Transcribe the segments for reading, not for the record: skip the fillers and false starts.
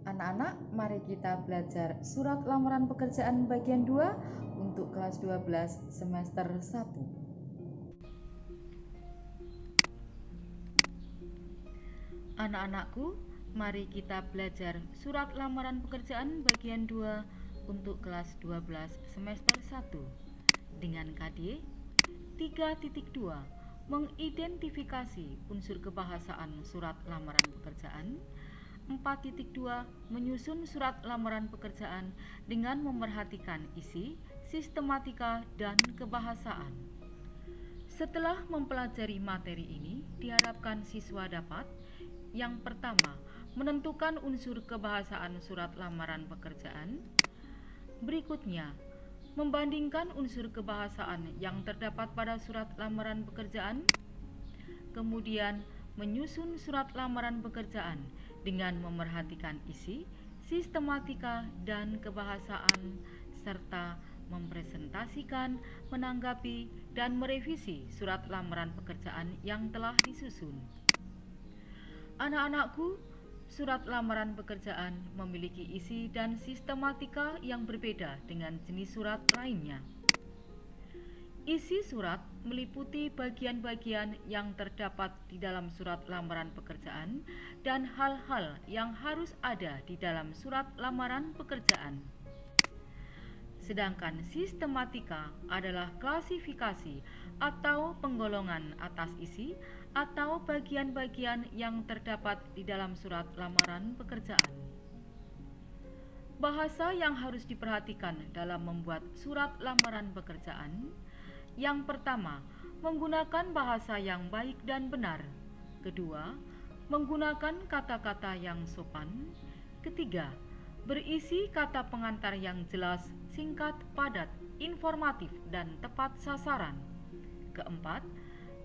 Anak-anak, mari kita belajar surat lamaran pekerjaan bagian 2 untuk kelas 12 semester 1. Anak-anakku, mari kita belajar surat lamaran pekerjaan bagian 2 untuk kelas 12 semester 1 dengan KD 3.2 mengidentifikasi unsur kebahasaan surat lamaran pekerjaan. 4.2 menyusun surat lamaran pekerjaan dengan memerhatikan isi, sistematika, dan kebahasaan. Setelah mempelajari materi ini, diharapkan siswa dapat: yang pertama, menentukan unsur kebahasaan surat lamaran pekerjaan. Berikutnya, membandingkan unsur kebahasaan yang terdapat pada surat lamaran pekerjaan. Kemudian, menyusun surat lamaran pekerjaan dengan memerhatikan isi, sistematika, dan kebahasaan, serta mempresentasikan, menanggapi, dan merevisi surat lamaran pekerjaan yang telah disusun. Anak-anakku, surat lamaran pekerjaan memiliki isi dan sistematika yang berbeda dengan jenis surat lainnya. Isi surat meliputi bagian-bagian yang terdapat di dalam surat lamaran pekerjaan dan hal-hal yang harus ada di dalam surat lamaran pekerjaan. Sedangkan sistematika adalah klasifikasi atau penggolongan atas isi atau bagian-bagian yang terdapat di dalam surat lamaran pekerjaan. Bahasa yang harus diperhatikan dalam membuat surat lamaran pekerjaan. Yang pertama, menggunakan bahasa yang baik dan benar. Kedua, menggunakan kata-kata yang sopan. Ketiga, berisi kata pengantar yang jelas, singkat, padat, informatif, dan tepat sasaran. Keempat,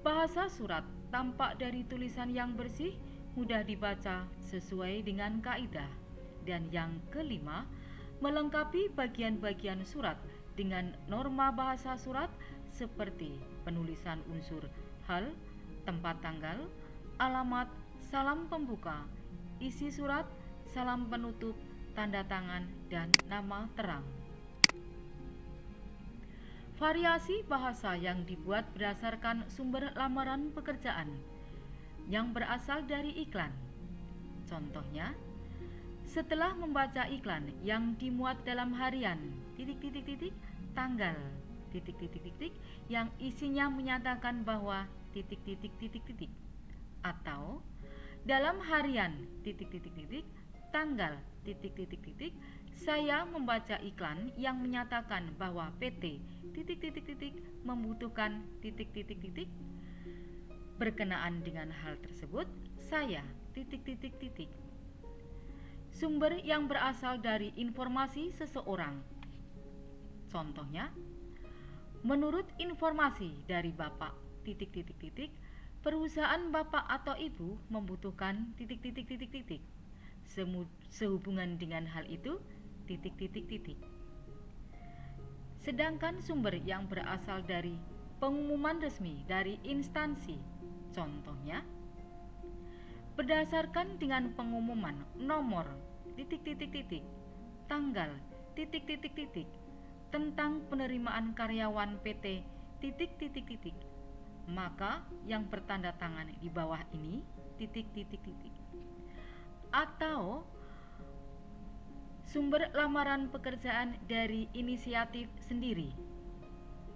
bahasa surat tampak dari tulisan yang bersih, mudah dibaca sesuai dengan kaidah. Dan yang kelima, melengkapi bagian-bagian surat dengan norma bahasa surat seperti penulisan unsur hal, tempat tanggal, alamat, salam pembuka, isi surat, salam penutup, tanda tangan, dan nama terang. Variasi bahasa yang dibuat berdasarkan sumber lamaran pekerjaan yang berasal dari iklan. Contohnya, setelah membaca iklan yang dimuat dalam harian tanggal yang isinya menyatakan bahwa atau dalam harian tanggal saya membaca iklan yang menyatakan bahwa PT membutuhkan berkenaan dengan hal tersebut saya Sumber yang berasal dari informasi seseorang. Contohnya, menurut informasi dari Bapak perusahaan Bapak atau Ibu membutuhkan sehubungan dengan hal itu Sedangkan sumber yang berasal dari pengumuman resmi dari instansi. Contohnya, berdasarkan dengan pengumuman nomor tanggal tentang penerimaan karyawan PT maka yang bertanda tangan di bawah ini atau sumber lamaran pekerjaan dari inisiatif sendiri.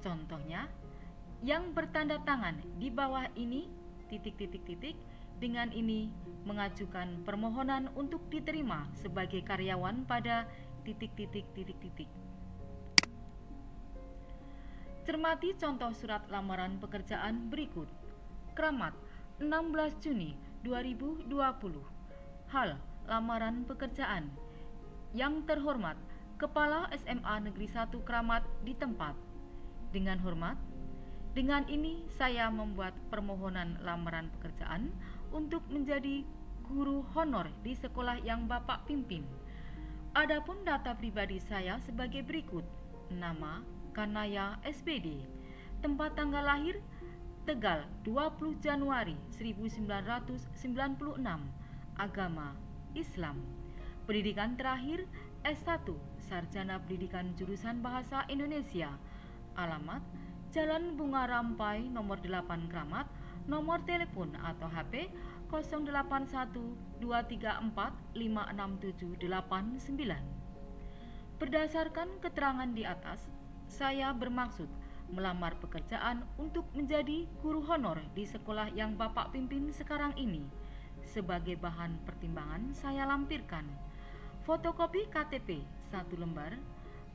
Contohnya, yang bertanda tangan di bawah ini dengan ini mengajukan permohonan untuk diterima sebagai karyawan pada Cermati contoh surat lamaran pekerjaan berikut. Kramat, 16 Juni 2020. Hal, lamaran pekerjaan. Yang terhormat, Kepala SMA Negeri 1 Kramat di tempat. Dengan hormat, dengan ini saya membuat permohonan lamaran pekerjaan untuk menjadi guru honor di sekolah yang Bapak pimpin. Adapun data pribadi saya sebagai berikut. Nama, Kanaya SPD. Tempat tanggal lahir, Tegal 20 Januari 1996. Agama, Islam. Pendidikan terakhir S1 Sarjana Pendidikan Jurusan Bahasa Indonesia. Alamat Jalan Bunga Rampai nomor 8 Kramat. Nomor telepon atau HP 081234567889. Berdasarkan keterangan di atas, saya bermaksud melamar pekerjaan untuk menjadi guru honor di sekolah yang Bapak pimpin sekarang ini. Sebagai bahan pertimbangan saya lampirkan fotokopi KTP 1 lembar,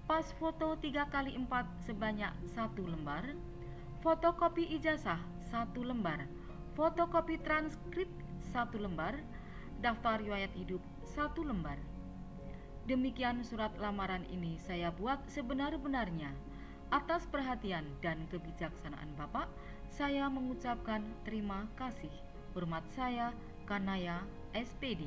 pas foto 3x4 sebanyak 1 lembar, fotokopi ijazah 1 lembar, fotokopi transkrip 1 lembar, daftar riwayat hidup 1 lembar. Demikian surat lamaran ini saya buat sebenar-benarnya. Atas perhatian dan kebijaksanaan Bapak, saya mengucapkan terima kasih. Hormat saya, Kanaya, SPD.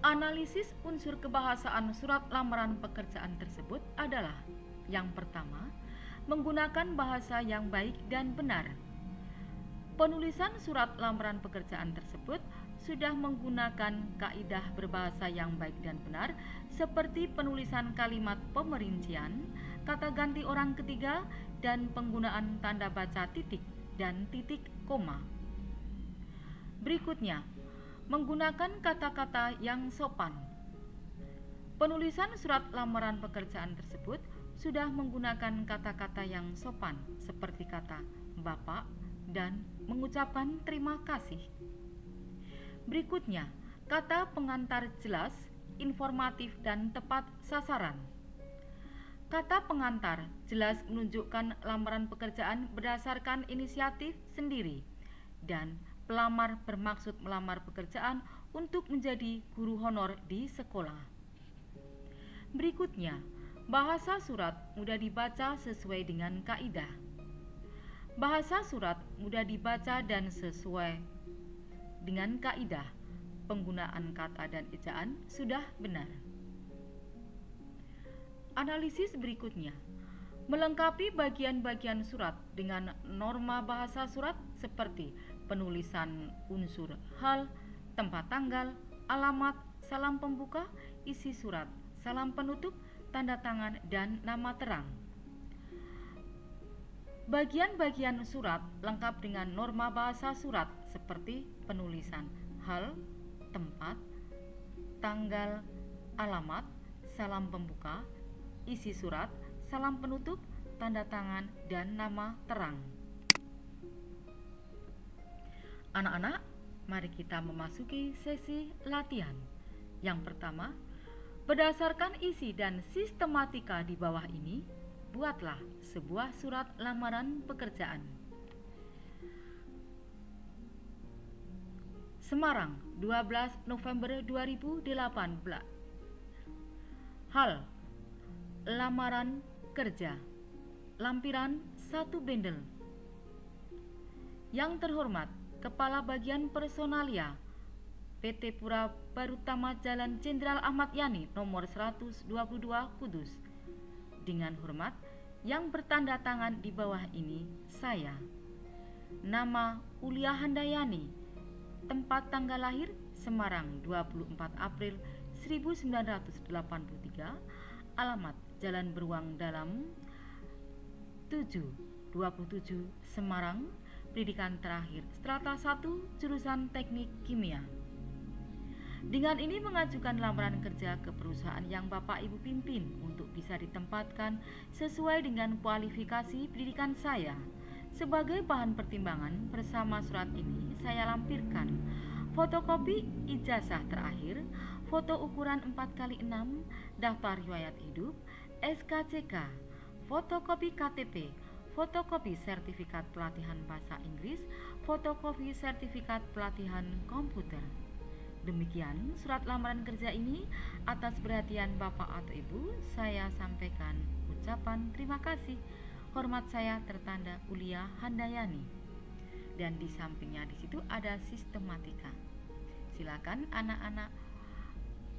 Analisis unsur kebahasaan surat lamaran pekerjaan tersebut adalah: yang pertama, menggunakan bahasa yang baik dan benar. Penulisan surat lamaran pekerjaan tersebut sudah menggunakan kaidah berbahasa yang baik dan benar, seperti penulisan kalimat pemerincian, kata ganti orang ketiga, dan penggunaan tanda baca titik dan titik koma. Berikutnya, menggunakan kata-kata yang sopan. Penulisan surat lamaran pekerjaan tersebut sudah menggunakan kata-kata yang sopan, seperti kata Bapak dan mengucapkan terima kasih. Berikutnya, kata pengantar jelas, informatif, dan tepat sasaran. Kata pengantar jelas menunjukkan lamaran pekerjaan berdasarkan inisiatif sendiri, dan pelamar bermaksud melamar pekerjaan untuk menjadi guru honor di sekolah. Berikutnya, bahasa surat mudah dibaca sesuai dengan kaidah. Bahasa surat mudah dibaca dan sesuai dengan kaidah. Penggunaan kata dan ejaan sudah benar. Analisis berikutnya melengkapi bagian-bagian surat dengan norma bahasa surat seperti penulisan unsur hal, tempat tanggal, alamat, salam pembuka, isi surat, salam penutup, tanda tangan, dan nama terang. Bagian-bagian surat lengkap dengan norma bahasa surat seperti penulisan hal, tempat, tanggal, alamat, salam pembuka, isi surat, salam penutup, tanda tangan, dan nama terang. Anak-anak, mari kita memasuki sesi latihan. Yang pertama, berdasarkan isi dan sistematika di bawah ini, buatlah sebuah surat lamaran pekerjaan. Semarang, 12 November 2018. Hal: lamaran kerja. Lampiran 1 bendel. Yang terhormat Kepala Bagian Personalia PT Pura Barutama Jalan Jenderal Ahmad Yani nomor 122 Kudus. Dengan hormat, yang bertanda tangan di bawah ini saya. Nama Ulia Handayani. Tempat tanggal lahir Semarang 24 April 1983. Alamat Jalan Beruang Dalam 727 Semarang. Pendidikan terakhir strata 1 jurusan Teknik Kimia. Dengan ini mengajukan lamaran kerja ke perusahaan yang Bapak Ibu pimpin untuk bisa ditempatkan sesuai dengan kualifikasi pendidikan saya. Sebagai bahan pertimbangan bersama surat ini saya lampirkan fotokopi ijazah terakhir, foto ukuran 4x6, daftar riwayat hidup, SKCK, fotokopi KTP, fotokopi sertifikat pelatihan bahasa Inggris, fotokopi sertifikat pelatihan komputer. Demikian surat lamaran kerja ini. Atas perhatian Bapak atau Ibu, saya sampaikan ucapan terima kasih. Hormat saya tertanda Ulia Handayani. Dan di sampingnya di situ ada sistematika. Silakan anak-anak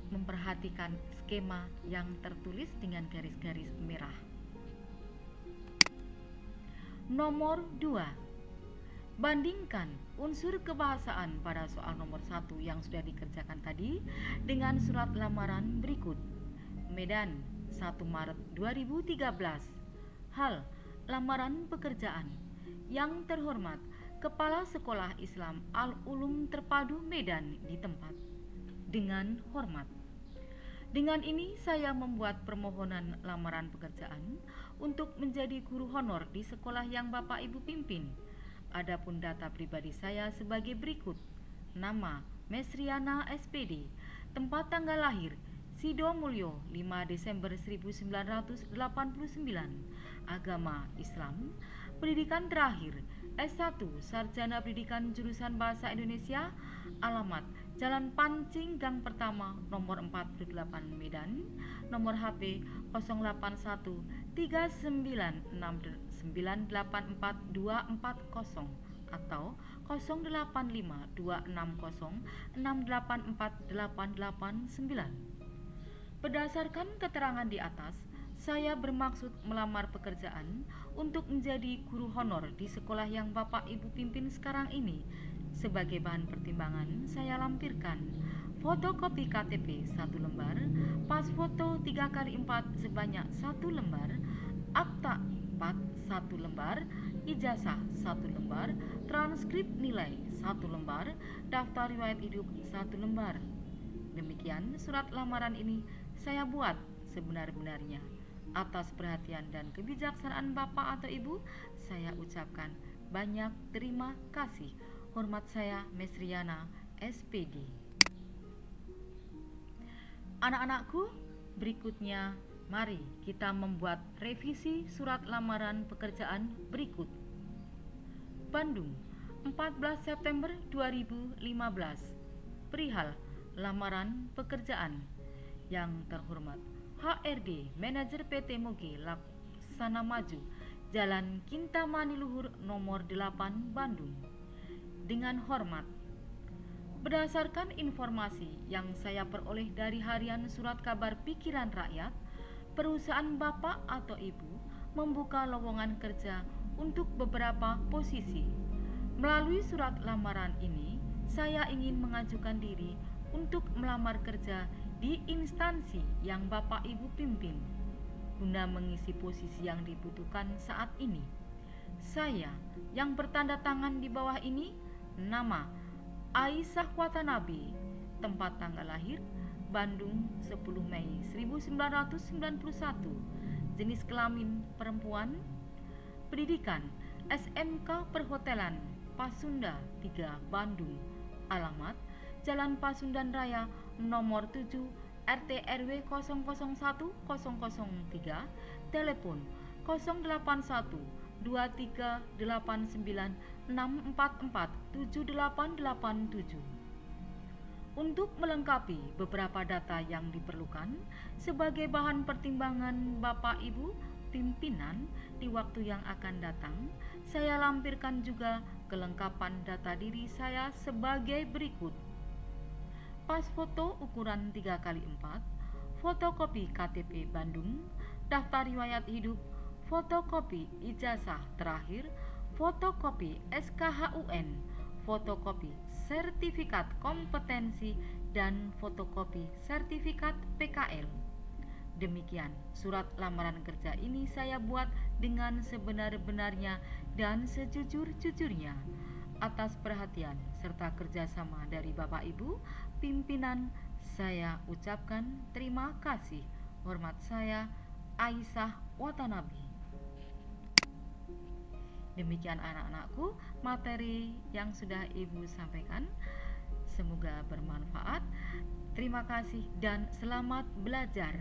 memperhatikan skema yang tertulis dengan garis-garis merah. Nomor 2. Bandingkan unsur kebahasaan pada soal nomor 1 yang sudah dikerjakan tadi dengan surat lamaran berikut. Medan, 1 Maret 2013. Hal, lamaran pekerjaan. Yang terhormat, Kepala Sekolah Islam Al-Ulum Terpadu Medan di tempat. Dengan hormat. Dengan ini saya membuat permohonan lamaran pekerjaan untuk menjadi guru honor di sekolah yang Bapak Ibu pimpin. Adapun data pribadi saya sebagai berikut. Nama, Mesriana SPD. Tempat tanggal lahir, Sido Mulyo, 5 Desember 1989. Agama Islam. Pendidikan terakhir, S1 Sarjana Pendidikan Jurusan Bahasa Indonesia. Alamat, Jalan Pancing Gang Pertama, nomor 48 Medan. Nomor HP 081 3966984 atau 085 260 684 889. Berdasarkan keterangan di atas, saya bermaksud melamar pekerjaan untuk menjadi guru honor di sekolah yang Bapak Ibu pimpin sekarang ini. Sebagai bahan pertimbangan, saya lampirkan fotokopi KTP 1 lembar, pas foto 3x4 sebanyak 1 lembar, akta 4 1 lembar, ijazah 1 lembar, transkrip nilai 1 lembar, daftar riwayat hidup 1 lembar. Demikian surat lamaran ini saya buat sebenar-benarnya. Atas perhatian dan kebijaksanaan Bapak atau Ibu, saya ucapkan banyak terima kasih. Hormat saya, Mesriana SPD. Anak-anakku, berikutnya mari kita membuat revisi surat lamaran pekerjaan berikut. Bandung, 14 September 2015. Perihal lamaran pekerjaan. Yang terhormat, HRD Manajer PT Moge Laksana Maju, Jalan Kintamani Luhur nomor 8 Bandung. Dengan hormat, berdasarkan informasi yang saya peroleh dari harian Surat Kabar Pikiran Rakyat, perusahaan Bapak atau Ibu membuka lowongan kerja untuk beberapa posisi. Melalui surat lamaran ini, saya ingin mengajukan diri untuk melamar kerja di instansi yang Bapak Ibu pimpin, guna mengisi posisi yang dibutuhkan saat ini. Saya yang bertanda tangan di bawah ini, nama Aisyah Watanabe, tempat tanggal lahir Bandung 10 Mei 1991, jenis kelamin perempuan, pendidikan SMK Perhotelan Pasunda 3 Bandung, alamat Jalan Pasundan Raya nomor 7 RT RW 001003, telepon 081 2389 644 7887. Untuk melengkapi beberapa data yang diperlukan sebagai bahan pertimbangan Bapak Ibu pimpinan di waktu yang akan datang, saya lampirkan juga kelengkapan data diri saya sebagai berikut. Pas foto ukuran 3x4, fotokopi KTP Bandung, daftar riwayat hidup, fotokopi ijazah terakhir, fotokopi SKHUN, fotokopi sertifikat kompetensi, dan fotokopi sertifikat PKL. Demikian surat lamaran kerja ini saya buat dengan sebenar-benarnya dan sejujur-jujurnya. Atas perhatian serta kerjasama dari Bapak Ibu pimpinan, saya ucapkan terima kasih. Hormat saya, Aisyah Watanabe. Demikian anak-anakku materi yang sudah Ibu sampaikan. Semoga bermanfaat. Terima kasih dan selamat belajar.